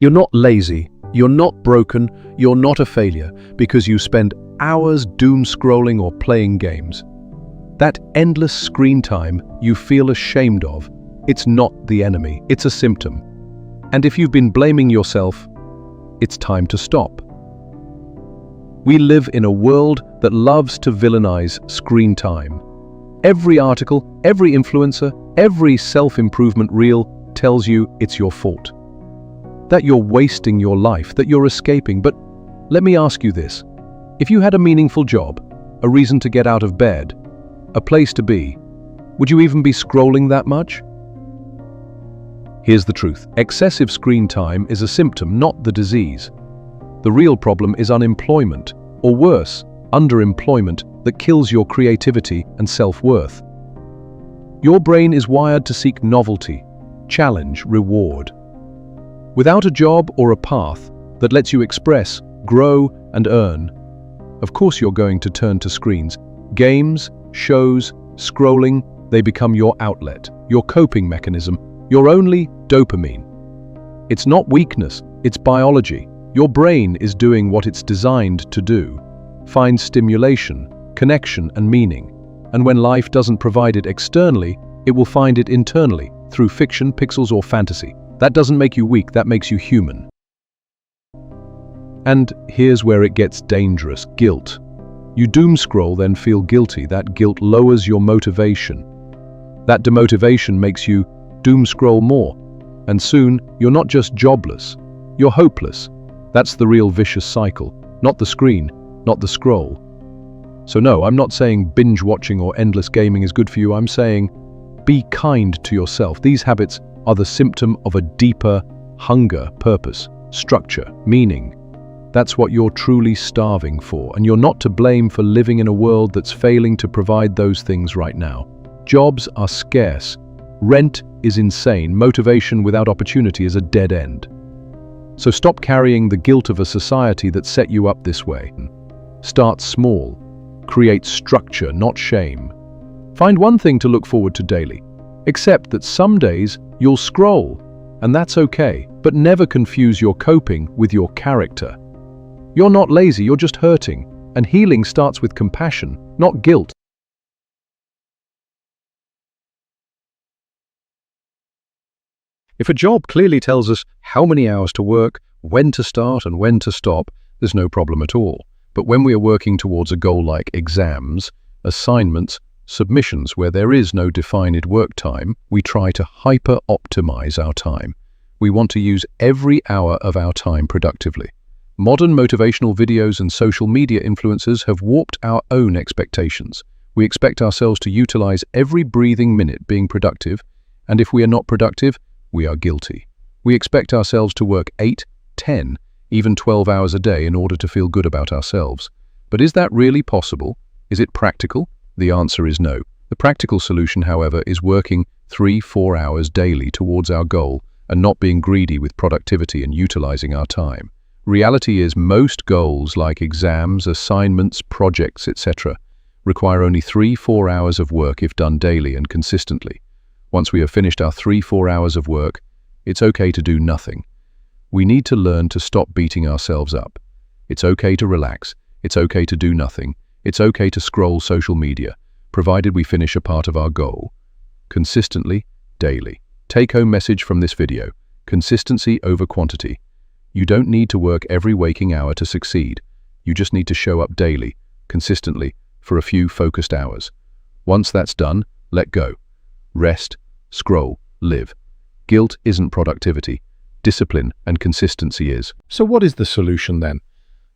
You're not lazy, you're not broken, you're not a failure because you spend hours doom scrolling or playing games. That endless screen time you feel ashamed of, it's not the enemy, it's a symptom. And if you've been blaming yourself, it's time to stop. We live in a world that loves to villainize screen time. Every article, every influencer, every self-improvement reel tells you it's your fault. That you're wasting your life, that you're escaping. But let me ask you this. If you had a meaningful job, a reason to get out of bed, a place to be, would you even be scrolling that much? Here's the truth. Excessive screen time is a symptom, not the disease. The real problem is unemployment, or worse, underemployment that kills your creativity and self-worth. Your brain is wired to seek novelty, challenge, reward. Without a job or a path that lets you express, grow, and earn, of course you're going to turn to screens. Games, shows, scrolling, they become your outlet, your coping mechanism, your only dopamine. It's not weakness, it's biology. Your brain is doing what it's designed to do. Find stimulation, connection, and meaning. And when life doesn't provide it externally, it will find it internally, through fiction, pixels, or fantasy. That doesn't make you weak, that makes you human. And here's where it gets dangerous: guilt. You doom scroll, then feel guilty. That guilt lowers your motivation. That demotivation makes you doom scroll more. And soon, you're not just jobless, you're hopeless. That's the real vicious cycle, not the screen, not the scroll. So no, I'm not saying binge watching or endless gaming is good for you. I'm saying be kind to yourself. These habits are the symptom of a deeper hunger, purpose, structure, meaning. That's what you're truly starving for, and you're not to blame for living in a world that's failing to provide those things right now. Jobs are scarce, rent is insane, motivation without opportunity is a dead end. So stop carrying the guilt of a society that set you up this way. Start small, create structure, not shame. Find one thing to look forward to daily. Accept that some days you'll scroll, and that's okay, but never confuse your coping with your character. You're not lazy, you're just hurting, and healing starts with compassion, not guilt. If a job clearly tells us how many hours to work, when to start and when to stop, there's no problem at all. But when we are working towards a goal like exams, assignments, submissions where there is no defined work time, we try to hyper-optimize our time. We want to use every hour of our time productively. Modern motivational videos and social media influencers have warped our own expectations. We expect ourselves to utilize every breathing minute being productive, and if we are not productive, we are guilty. We expect ourselves to work 8, 10, even 12 hours a day in order to feel good about ourselves. But is that really possible? Is it practical? The answer is no. The practical solution, however, is working 3-4 hours daily towards our goal and not being greedy with productivity and utilizing our time. Reality is most goals like exams, assignments, projects, etc. require only 3-4 hours of work if done daily and consistently. Once we have finished our 3-4 hours of work, it's okay to do nothing. We need to learn to stop beating ourselves up. It's okay to relax. It's okay to do nothing. It's okay to scroll social media, provided we finish a part of our goal. Consistently, daily. Take-home message from this video: consistency over quantity. You don't need to work every waking hour to succeed. You just need to show up daily, consistently, for a few focused hours. Once that's done, let go. Rest, scroll, live. Guilt isn't productivity. Discipline and consistency is. So what is the solution then?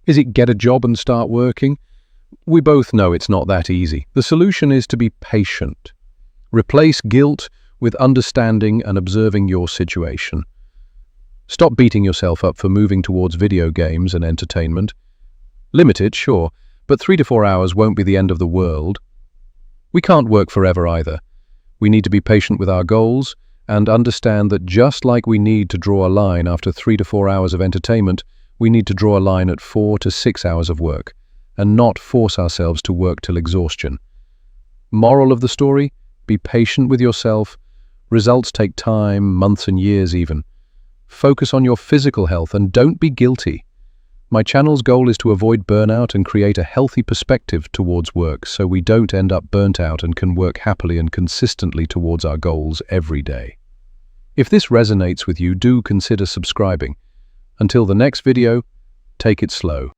Is it get a job and start working? We both know it's not that easy. The solution is to be patient. Replace guilt with understanding and observing your situation. Stop beating yourself up for moving towards video games and entertainment. Limit it, sure, but 3 to 4 hours won't be the end of the world. We can't work forever either. We need to be patient with our goals and understand that just like we need to draw a line after 3 to 4 hours of entertainment, we need to draw a line at 4 to 6 hours of work, and not force ourselves to work till exhaustion. Moral of the story: be patient with yourself. Results take time, months and years even. Focus on your physical health and don't be guilty. My channel's goal is to avoid burnout and create a healthy perspective towards work so we don't end up burnt out and can work happily and consistently towards our goals every day. If this resonates with you, do consider subscribing. Until the next video, take it slow.